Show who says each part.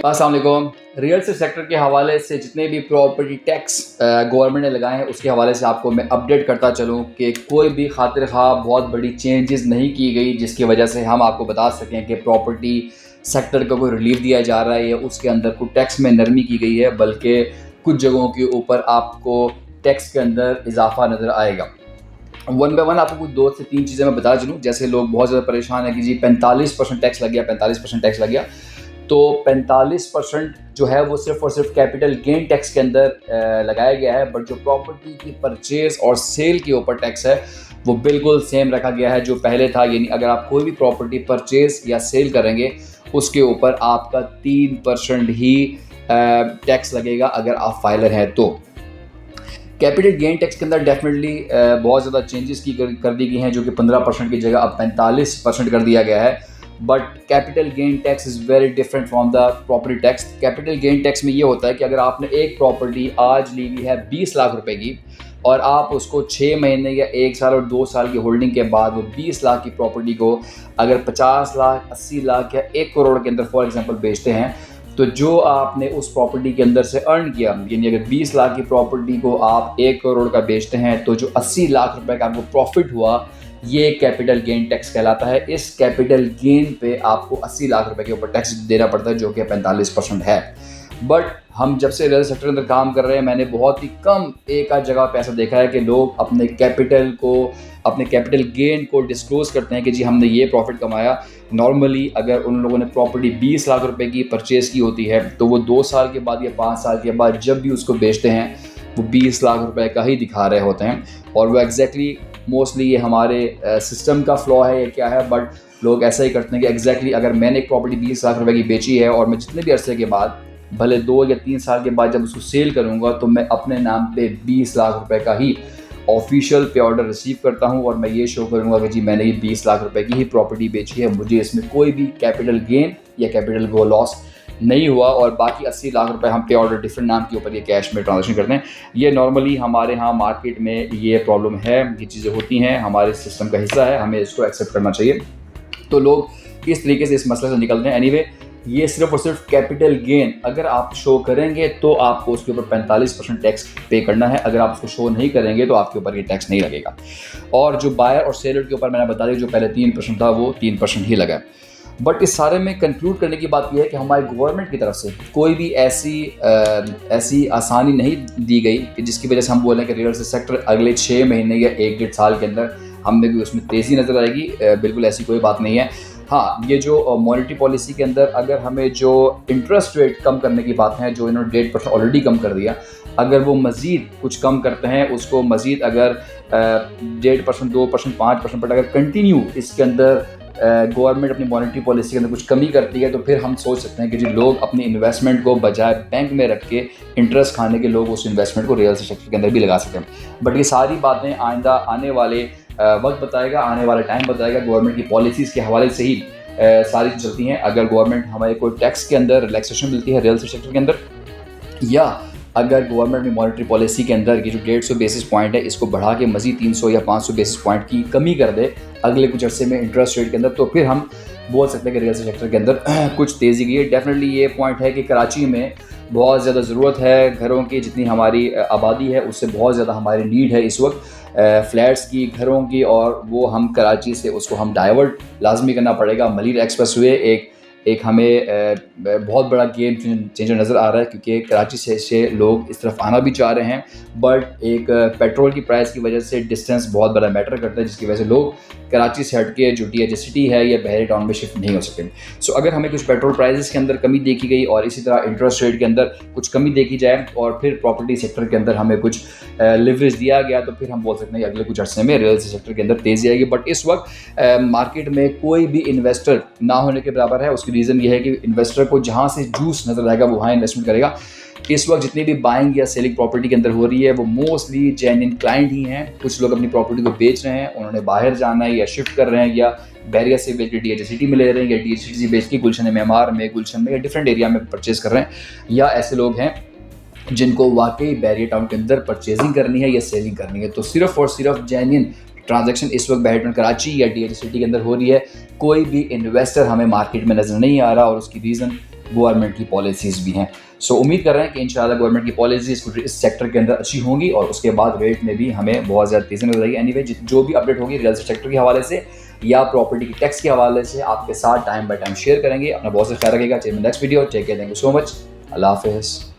Speaker 1: अस्सलाम वालेकुम। Real estate sector के हवाले से जितने भी प्रॉपर्टी टैक्स गवर्नमेंट ने लगाए हैं उसके हवाले से आपको मैं अपडेट करता चलूँ कि कोई भी खातिर ख़्वाह बहुत बड़ी चेंजेस नहीं की गई जिसकी वजह से हम आपको बता सकें कि प्रॉपर्टी सेक्टर को कोई रिलीफ दिया जा रहा है या उसके अंदर कोई टैक्स में नरमी की गई है, बल्कि कुछ जगहों के ऊपर आपको टैक्स के अंदर इजाफा नज़र आएगा। वन बाय वन आपको कुछ 2 से 3 चीज़ें मैं बता चलूँ। जैसे लोग बहुत ज़्यादा परेशान है कि जी 45% टैक्स लग गया, 45% टैक्स लग गया। तो 45% जो है वो सिर्फ़ और सिर्फ कैपिटल गेन टैक्स के अंदर लगाया गया है, बट जो प्रॉपर्टी की परचेज़ और सेल के ऊपर टैक्स है वो बिल्कुल सेम रखा गया है जो पहले था। यानी अगर आप कोई भी प्रॉपर्टी परचेज़ या सेल करेंगे उसके ऊपर आपका 3% ही टैक्स लगेगा अगर आप फाइलर हैं तो। कैपिटल गेन टैक्स के अंदर डेफिनेटली बहुत ज़्यादा चेंजेस कर दी गई हैं, जो कि 15% की जगह अब 45% कर दिया गया है। But capital gain tax is very different from the property tax. Capital gain tax में ये होता है कि अगर आपने एक प्रॉपर्टी आज ली हुई है 20 लाख रुपए की और आप उसको 6 महीने या 1 साल और 2 साल की होल्डिंग के बाद वो 20 लाख की प्रॉपर्टी को अगर 50 लाख, 80 लाख या 1 करोड़ के अंदर फॉर एग्जांपल बेचते हैं, तो जो आपने उस प्रॉपर्टी के अंदर से अर्न किया, यानी अगर 20 लाख की प्रॉपर्टी को आप 1 करोड़ का बेचते हैं तो जो 80 लाख रुपए का आपको प्रॉफिट हुआ, ये कैपिटल गेन टैक्स कहलाता है। इस कैपिटल गेन पे आपको 80 लाख रुपए के ऊपर टैक्स देना पड़ता है, जो कि 45% है। बट हम जब से रियल सेक्टर के अंदर काम कर रहे हैं, मैंने बहुत ही कम एक आध जगह पे ऐसा देखा है कि लोग अपने कैपिटल गेन को डिस्क्लोज़ करते हैं कि जी हमने ये प्रॉफिट कमाया। नॉर्मली अगर उन लोगों ने प्रॉपर्टी 20 लाख रुपए की परचेज़ की होती है तो वो 2 साल के बाद या 5 साल के बाद जब भी उसको बेचते हैं वो 20 लाख रुपए का ही दिखा रहे होते हैं। और वो एग्जैक्टली मोस्टली ये हमारे सिस्टम का फ्लॉ है या क्या है, बट लोग ऐसा ही करते हैं कि एग्जैक्टली अगर मैंने एक प्रॉपर्टी 20 लाख रुपए की बेची है और मैं जितने भी अरसे के बाद, भले 2 या 3 साल के बाद जब उसको सेल करूँगा, तो मैं अपने नाम पे 20 लाख रुपए का ही ऑफिशियल पे ऑर्डर रिसीव करता हूँ और मैं ये शो करूँगा कि जी मैंने ये 20 लाख रुपए की ही प्रॉपर्टी बेची है, मुझे इसमें कोई भी कैपिटल गेन या कैपिटल वो लॉस नहीं हुआ। और बाकी 80 लाख रुपए हम पे ऑर्डर डिफरेंट नाम के ऊपर ये कैश में ट्रांजेक्शन करते हैं। ये नॉर्मली हमारे यहाँ मार्केट में ये प्रॉब्लम है, ये चीज़ें होती हैं, हमारे सिस्टम का हिस्सा है, हमें इसको एक्सेप्ट करना चाहिए। तो लोग इस तरीके से इस मसले से निकलते हैं। एनीवे, ये सिर्फ और सिर्फ कैपिटल गेन अगर आप शो करेंगे तो आपको उसके ऊपर 45% टैक्स पे करना है। अगर आप उसको शो नहीं करेंगे तो आपके ऊपर ये टैक्स नहीं लगेगा। और जो बायर और सेलर के ऊपर मैंने बता दिया, जो पहले 3% था वो 3% ही लगा। बट इस सारे में कंक्लूड करने की बात यह है कि हमारी गवर्नमेंट की तरफ से कोई भी ऐसी आसानी नहीं दी गई कि जिसकी वजह से हम बोलें कि रियल एस्टेट सेक्टर अगले 6 महीने या 1-1.5 साल के अंदर हमें भी उसमें तेज़ी नज़र आएगी। बिल्कुल ऐसी कोई बात नहीं है। हाँ, ये जो मॉनेटरी पॉलिसी के अंदर अगर हमें जो इंटरेस्ट रेट कम करने की बात है, जो इन्होंने 1.5% ऑलरेडी कम कर दिया, अगर वो मज़ीद कुछ कम करते हैं, उसको मज़ीद अगर 1.5%, 2%, 5% पर अगर कंटिन्यू इसके अंदर गवर्नमेंट अपनी मॉनेटरी पॉलिसी के अंदर कुछ कमी करती है, तो फिर हम सोच सकते हैं कि जी लोग अपनी इन्वेस्टमेंट को बजाय बैंक में रख के इंटरेस्ट खाने के लोग उस इन्वेस्टमेंट को रियल एस्टेट सेक्टर के अंदर भी लगा सकें। बट ये सारी बातें आइंदा आने वाले वक्त बताएगा, आने वाला टाइम बताएगा। गवर्नमेंट की पॉलिसीज़ के हवाले से ही सारी चलती हैं। अगर गवर्नमेंट हमें कोई टैक्स के अंदर रिलैक्सेशन मिलती है रियल एस्टेट सेक्टर के अंदर, या अगर गवर्नमेंट में मॉनेटरी पॉलिसी के अंदर ये जो 150 बेसिस पॉइंट है इसको बढ़ा के मज़ीद 300 या 500 बेसिस पॉइंट की कमी कर दे अगले कुछ अर्से में इंटरेस्ट रेट के अंदर, तो फिर हम बोल सकते हैं कि रियल एस्टेट सेक्टर के अंदर कुछ तेज़ी की है। डेफिनेटली ये पॉइंट है कि कराची में बहुत ज़्यादा ज़रूरत है घरों की, जितनी हमारी आबादी है उससे बहुत ज़्यादा हमारी नीड है इस वक्त फ्लैट्स की, घरों की, और वो हम कराची से उसको हम डाइवर्ट लाजमी करना पड़ेगा। मलिर एक्सप्रेसवे एक हमें बहुत बड़ा गेम चेंजर नज़र आ रहा है, क्योंकि कराची से लोग इस तरफ आना भी चाह रहे हैं, बट एक पेट्रोल की प्राइस की वजह से डिस्टेंस बहुत बड़ा मैटर करता है, जिसकी वजह से लोग कराची से हट के जो DH सिटी है या बहरी टाउन में शिफ्ट नहीं हो सकते। सो अगर हमें कुछ पेट्रोल प्राइसेस के अंदर कमी देखी गई और इसी तरह इंटरेस्ट रेट के अंदर कुछ कमी देखी जाए और फिर प्रॉपर्टी सेक्टर के अंदर हमें कुछ लिवरेज दिया गया, तो फिर हम बोल सकते हैं कि अगले कुछ अर्से में रियल एस्टेट सेक्टर के अंदर तेज़ी आएगी। बट इस वक्त मार्केट में कोई भी इन्वेस्टर ना होने के बराबर है। उसकी रीज़न ये है कि इन्वेस्टर को जहाँ से जूस नज़र आएगा वो वहाँ इन्वेस्टमेंट करेगा। इस वक्त जितनी भी बाइंग या सेलिंग प्रॉपर्टी के अंदर हो रही है वो मोस्टली जेन्युइन क्लाइंट ही हैं। कुछ लोग अपनी प्रॉपर्टी को बेच रहे हैं, उन्होंने बाहर जाना है या शिफ्ट कर रहे हैं, या बैरिया से बेच के DH सिटी में ले रहे हैं, या DH सिटी से बेच के गुलशन मेमार में, गुलशन में या डिफरेंट एरिया में परचेज कर रहे हैं, या ऐसे लोग हैं जिनको वाकई बैरिया टाउन के अंदर परचेजिंग करनी है या सेलिंग करनी है। तो सिर्फ और सिर्फ जेन्युइन ट्रांजैक्शन इस वक्त बैरिया कराची या DH सिटी के अंदर हो रही है। कोई भी इन्वेस्टर हमें मार्केट में नज़र नहीं आ रहा, और उसकी रीज़न गवर्नमेंट की पॉलिसीज़ भी हैं। सो उम्मीद कर रहे हैं कि इंशाल्लाह गवर्नमेंट की पॉलिसीज़ इस सेक्टर के अंदर अच्छी होंगी और उसके बाद रेट में भी हमें बहुत ज़्यादा तेज़ी नजर आएगी। एनीवे जो भी अपडेट होगी रियल एस्टेट सेक्टर के हवाले से या प्रॉपर्टी की टैक्स के हवाले से आपके साथ टाइम बाय टाइम शेयर करेंगे। अपना बहुत सा ख्याल रखिएगा। चलिए next video take care, thank you so much, अल्लाह हाफिज़।